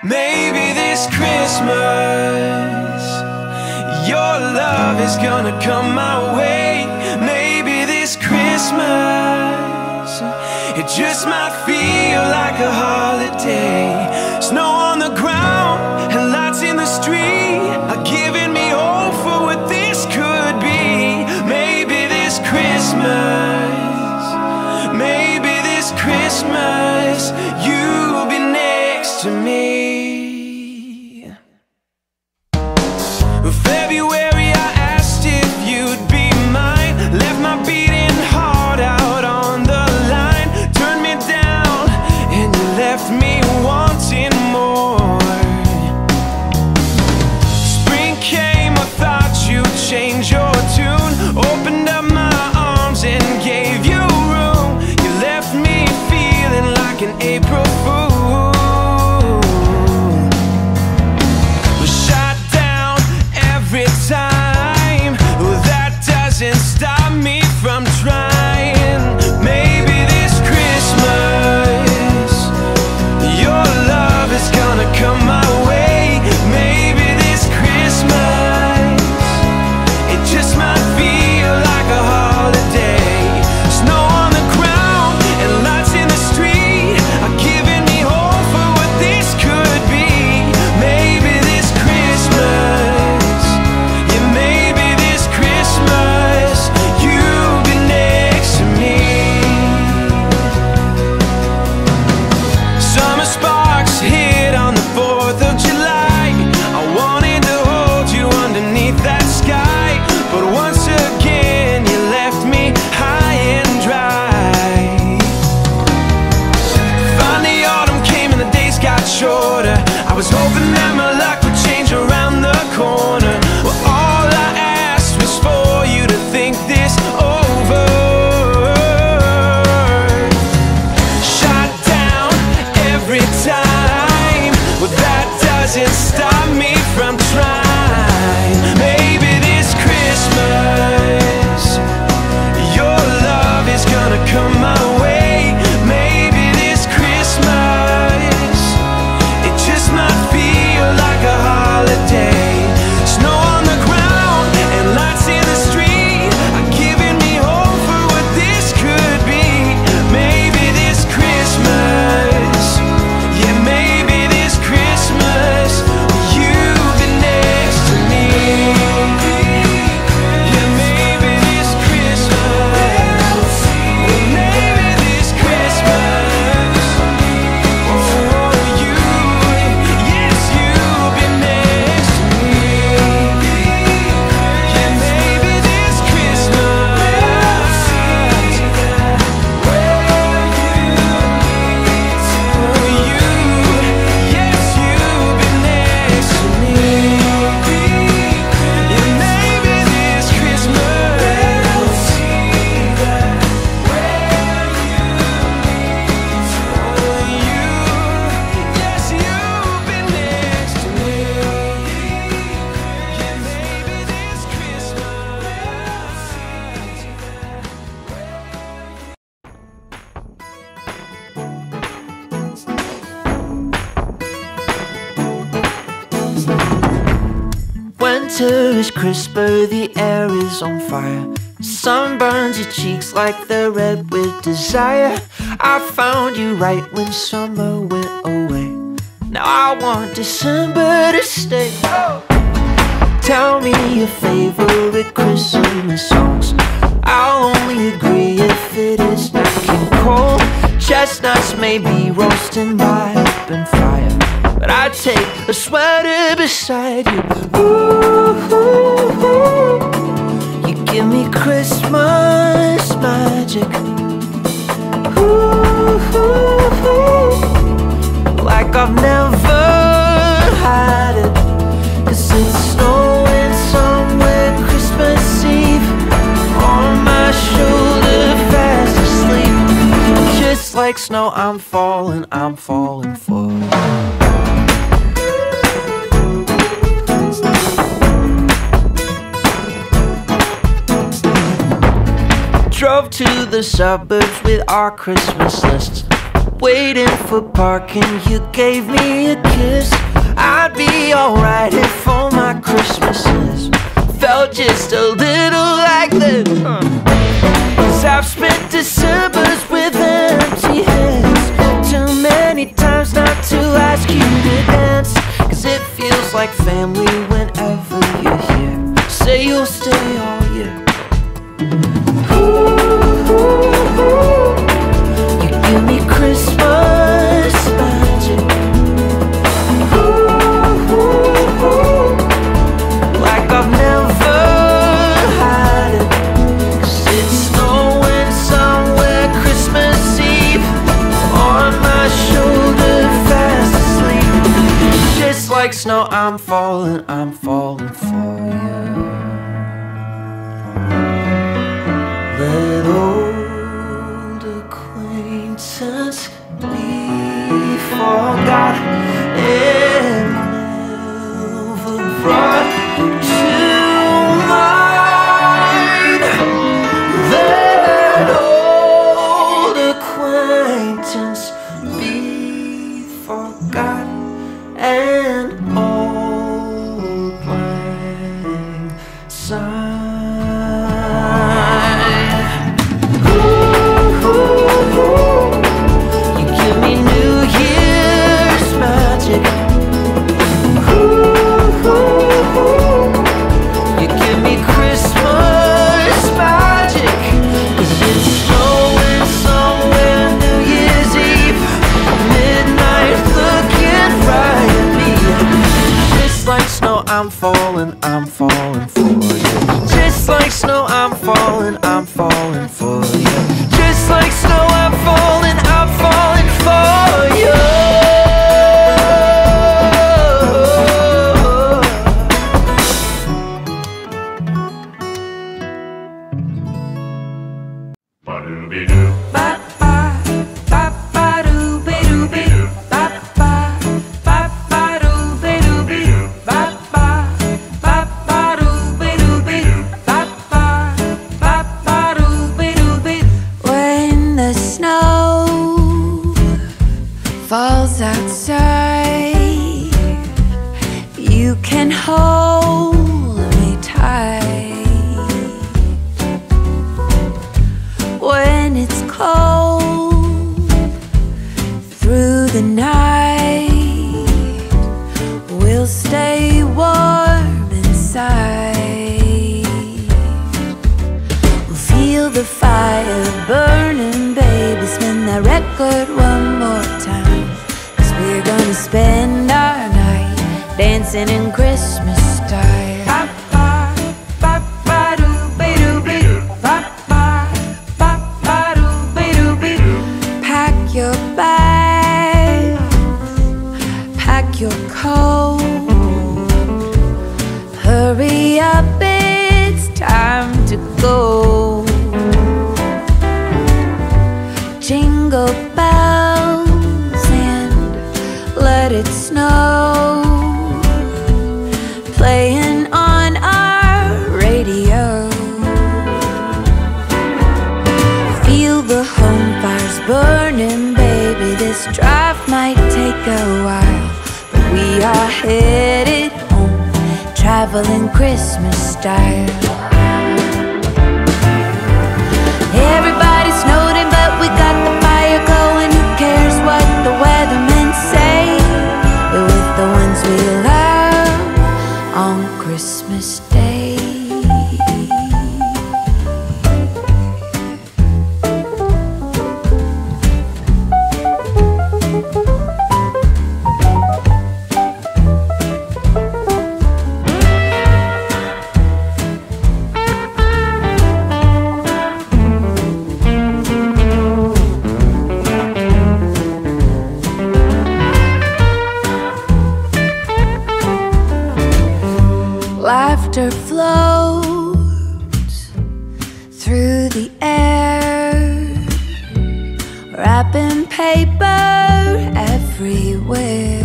Maybe this Christmas your love is gonna come my way. Maybe this Christmas it just might feel like a holiday. Snow on the ground and lights in the street are giving me hope for what this could be. Maybe this Christmas, maybe this Christmas you'll be next to me. February I asked if you'd be mine, left my beating heart out on the line, turned me down and you left me wanting more. Spring came, I thought you'd change your tune, opened up my arms and gave you room. You left me feeling like an April fool. Every time, well, that doesn't stop me from trying. Maybe this Christmas your love is gonna come my way. Maybe this Christmas it just might feel like a holiday. Snow on the ground and lights in the street are giving me hope for what this could be. Maybe this Christmas, shorter. I was hoping that my luck would change around the corner. Well, all I asked was for you to think this over. Shot down every time, well, that doesn't stop me from trying. Maybe this Christmas your love is gonna come my way. Maybe this Christmas just might feel like a holiday. Snow on the ground and lights in the street are giving me hope for what this could be. Maybe this Christmas, yeah, maybe this Christmas you'll be next to me. Yeah, maybe this Christmas, maybe this Christmas, oh, you. Yes, you'll be next to me. Yeah, maybe this Christmas, oh, you. Yes, you'll be next to me. Yeah, maybe this Christmas, oh, you. Yes, you'll be next to me. Yeah, maybe this Winter is crisper, the air is on fire. Sun burns your cheeks like they're red with desire. I found you right when summer went away. Now I want December to stay. Tell me your favorite Christmas songs. I'll only agree if it is nice and cold. Chestnuts may be roasting by open fire, but I'd take a sweater beside you. Ooh, you give me Christmas magic. Ooh, like I've never had it. 'Cause it's snowing somewhere Christmas Eve, on my shoulder fast asleep. Just like snow, I'm falling for you. Drove to the suburbs with our Christmas lists. waiting for parking, you gave me a kiss. I'd be alright if all my Christmases felt just a little like this. 'Cause I've spent Decembers with empty hands, too many times not to ask you to dance. 'Cause it feels like family whenever you're here. Say you'll stay all year. You give me Christmas magic, like I've never had it. 'Cause it's snowing somewhere Christmas Eve, on my shoulder fast asleep. Just like snow, I'm falling for you. Let old acquaintance be forgot and never brought to mind. Let old acquaintance be forgot and old lang syne. You give me New Year's magic. You give me Christmas magic. 'Cause it's snowing somewhere New Year's Eve, midnight looking right at me. Just like snow, I'm falling for you. Just like snow, I'm falling for you. Just like snow, I'm falling for you. Ba-doo-be-doo. When the snow falls outside, you can hold me tight. When it's cold through the night, we'll stay warm inside. We'll feel the fire burning, baby. Spin that record one more time. 'Cause we're gonna spend our night dancing in Christmas style. Pack your bags, pack your coat. Hurry up, it's time to go. Jingle bells and let it snow, playing on our radio. Feel the home fires burning, baby. This drive might take a while, but we are headed home, traveling Christmas style. Everybody's snowed in, but we got the fire going. Who cares what the weathermen say? We're with the ones we love on Christmas Day. Laughter floats through the air, wrapping paper everywhere.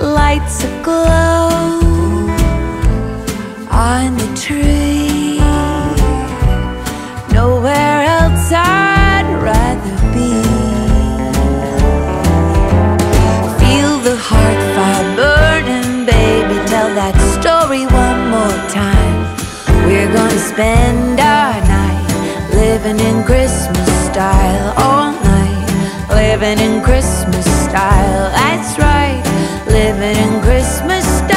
Lights aglow on the tree. Nowhere else I in Christmas style all night. Living in Christmas style, that's right. Living in Christmas style.